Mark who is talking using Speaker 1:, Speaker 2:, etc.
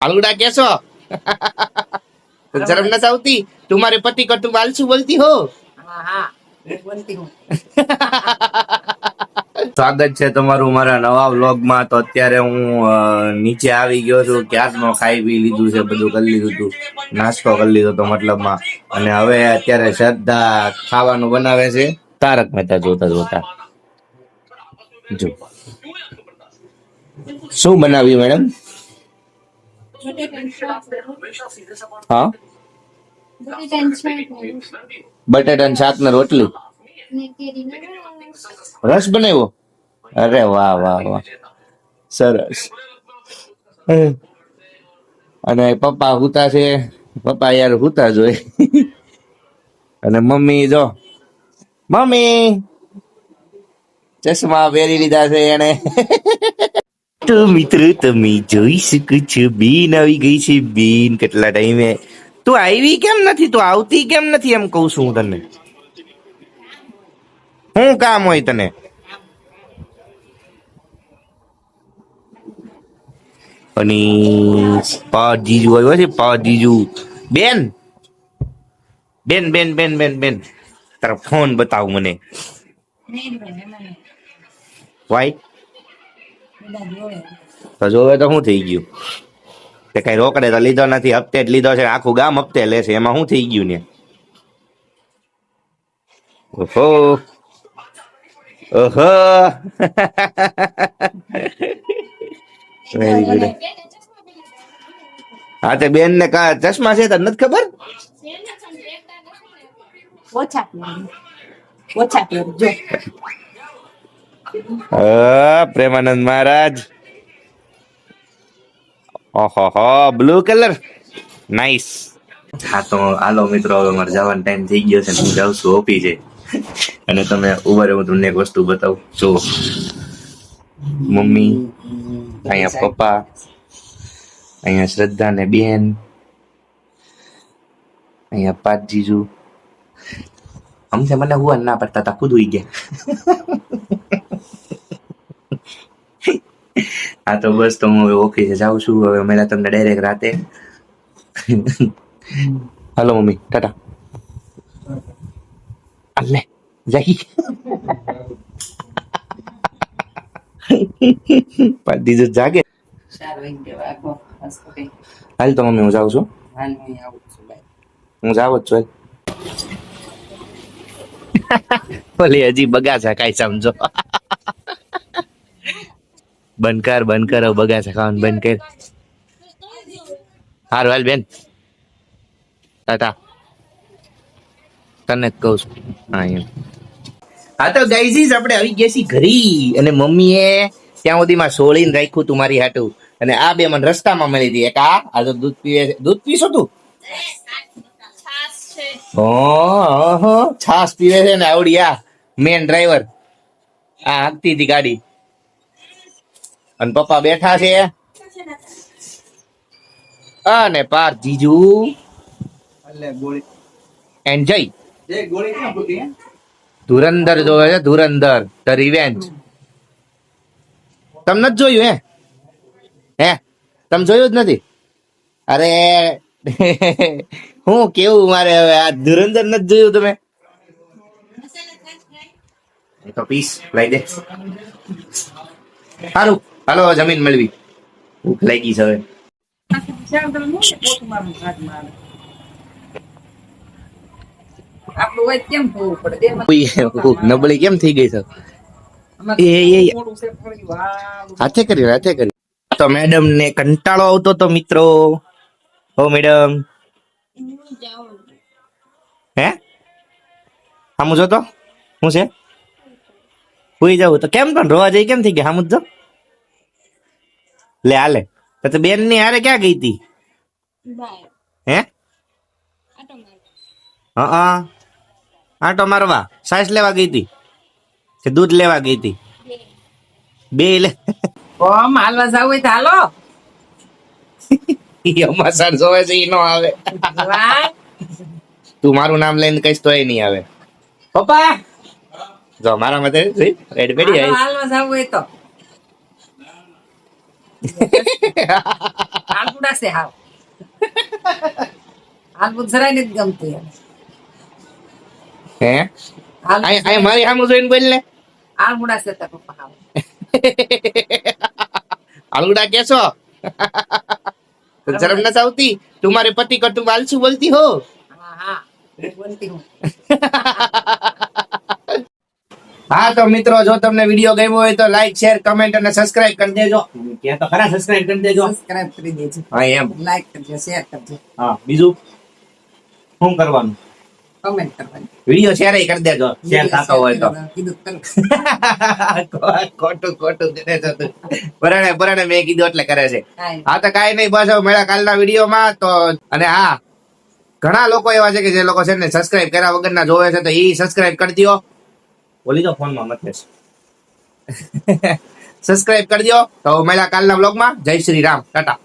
Speaker 1: फालूडा कैसो? शर्म न આવતી? तुम्हारे पति को तुम आलसी बोलती हो? हाँ हाँ बोलती हूँ. સ્વાગત છે તમારું મારા નવા વ્લોગમાં. તો અત્યારે હું નીચે આવી ગયો છું. ક્યારનો ખાઈ પી લીધું છે, બધું કરી લીધું હતું, નાસ્તો કરી લીધો તો મતલબમાં. અને હવે અત્યારે શ્રદ્ધા ખાવાનું બનાવે છે. તારક મહેતા જોતા જોતા જો શું બનાવ્યું મેડમ? હા, બટેટાનું શાક ને રોટલી, રસ બનાવ્યો. અરે વાહ વાહ વાહ, સરસ. અને પપ્પા હુતા છે. પપ્પા યાર હુતા જ હોય. અને મમ્મી જો, મમ્મી ચશ્મા પહેરી લીધા છે એને. તો મિત્રો તમે જોઈ શકો છો, બેન આવી ગઈ છે. બેન કેટલા ટાઈમે તું આવી કેમ નથી? તું આવતી કેમ નથી? એમ કઉ છું હું તને. શું કામ હોય તને? અને પાજીજુ આવ્યો છે. પાજીજુ બેન બેન બેન બેન બેન બેન તારો ફોન બતાવ મને. વાય તો જોવે તો શું થઈ ગયું? તે કઈ રોકડે તો લીધો નથી, હપ્તે જ લીધો છે. આખું ગામ હપ્તે લે છે, એમાં શું થઈ ગયું ને? ઓહો ઓહો. Very good. હા તે બેન ને ચશ્મા છે તને નથી ખબર? પ્રેમાનંદ મહારાજ. ઓહો, બ્લુ કલર નાઈસ. હા તો હાલો મિત્રો, હવે મારે જવાનો ટાઈમ થઈ ગયો છે. હું જાઉં છું ઓફિસે. અને તમે ઉભા રહો, હું તમને એક વસ્તુ બતાવું. જો મમ્મી, અહીંયા પપ્પા, અહીંયા શ્રદ્ધા ને બેન, અહીંયા પાંચ જીજુ. અમને મને હુવા ના પડતા હતા, ખુદ હુઈ ગયા. હા તો બસ, તો હું હવે ઓફિસે જાઉં છું. હવે મેં તમને ડાયરેક્ટ રાતે. હાલો મમ્મી, ટાટા. અલ્લે જઈ. દીધું જાગે. હાલ તો મમ્મી હું જાઉં છું. હું જાવ જ છું. ભલે હજી બગાસા કાંઈ સમજો. બંધ કર બગાસા ખાવાનું બંધ કર. હારું હાલ બેન, ટાટા. તને જ કહું છું. હા તો ગાઈઝ, આપણે આવી ગયા છીએ ઘરે. અને મમ્મીએ ત્યાં સુધીમાં સોળીને રાખ્યું તું મારી હાટું. અને આ બે મને રસ્તામાં મળી હતી. એક આ તો દૂધ પીવે. દૂધ પીશો તું? છાસ પીવે છે ને આવડી. આ મેન ડ્રાઈવર આ હાંકતી હતી ગાડી. અને પપ્પા બેઠા છે. અને પાર જીજુ એન્જોય. ધુરંધર જોવે છે. ધુરંધર ધ રિવેન્જ. તમને જ જોયું હે? તમે જોયું જ નથી? અરે હું કેવું મારે હવે, આ ધુરંધર નથી જોયું તમે? તો પીસ લઈ દે. સારું હાલો જમીન મેળવી. ભૂખ લાગી છે હવે. નબળી કેમ થઈ ગઈ છે? હાથે કરી. તો મેડમ ને કંટાળો આવતો તો મિત્રો. હો મેડમ, હે આમ જો તો શું છે? સુઈ જવું તો કેમ? પણ રોવા જઈ કેમ થઈ ગયા? આમ જો લે હાલે. તો બેન ની હારે ક્યાં ગઈ તી? હે હા, આટો મારવા. સાસ લેવા ગઈ તી કે દૂધ લેવા ગઈ તી? બે લે. હાલવા જાવ હોય તો હાલો. અમાસાર જોવે છે ઈ નો આવે. તું મારું નામ લઈને કઈશ તોય નહીં આવે. પપ્પા જો મારા માટે રેડી પેડી આવી. હાલવા જાવ હોય તો
Speaker 2: હાલબુડા છે હાવ હાલબુડ જરાય નથી ગમતું એમ.
Speaker 1: હે આ મારી સામે જોઈને બોલ ને
Speaker 2: હાલબુડા છે તાર પપ્પા હાવ.
Speaker 1: આલુડા કેસો શરમ નથી આવતી तुम्हारे पति को तुम आलसू बोलती हो
Speaker 2: હા હા બોલતી હું.
Speaker 1: હા તો મિત્રો જો તમને વિડીયો ગમ્યો હોય તો લાઈક શેર કમેન્ટ અને સબસ્ક્રાઇબ કરી દેજો કે તો ખરા સબસ્ક્રાઇબ કરી દેજો
Speaker 2: સબસ્ક્રાઇબ કરી દેજો,
Speaker 1: હા એમ
Speaker 2: લાઈક કરજો, શેર કરજો,
Speaker 1: હા બીજું શું કરવાનું
Speaker 2: કમેન્ટ કરવાની.
Speaker 1: વિડીયો શેર કરી દેજો શેર થતો હોય તો
Speaker 2: કીધું કરું.
Speaker 1: ખોટું ખોટું કરે છે તું. પરાણે મેં કીધું એટલે કરે છે
Speaker 2: કાંઈ
Speaker 1: હા તો કાંઈ નહીં બસ હવે મળ્યા કાલના વિડીયોમાં તો અને હા ઘણા લોકો એવા છે કે જે લોકો છે ને સબસ્ક્રાઇબ કર્યા વગરના જોવે છે તો એ સબસ્ક્રાઇબ કરી દો બોલી દો ફોનમાં મત સબસ્ક્રાઇબ કરી દો તો મળ્યા કાલના બ્લોગમાં જય શ્રી રામ ટાટા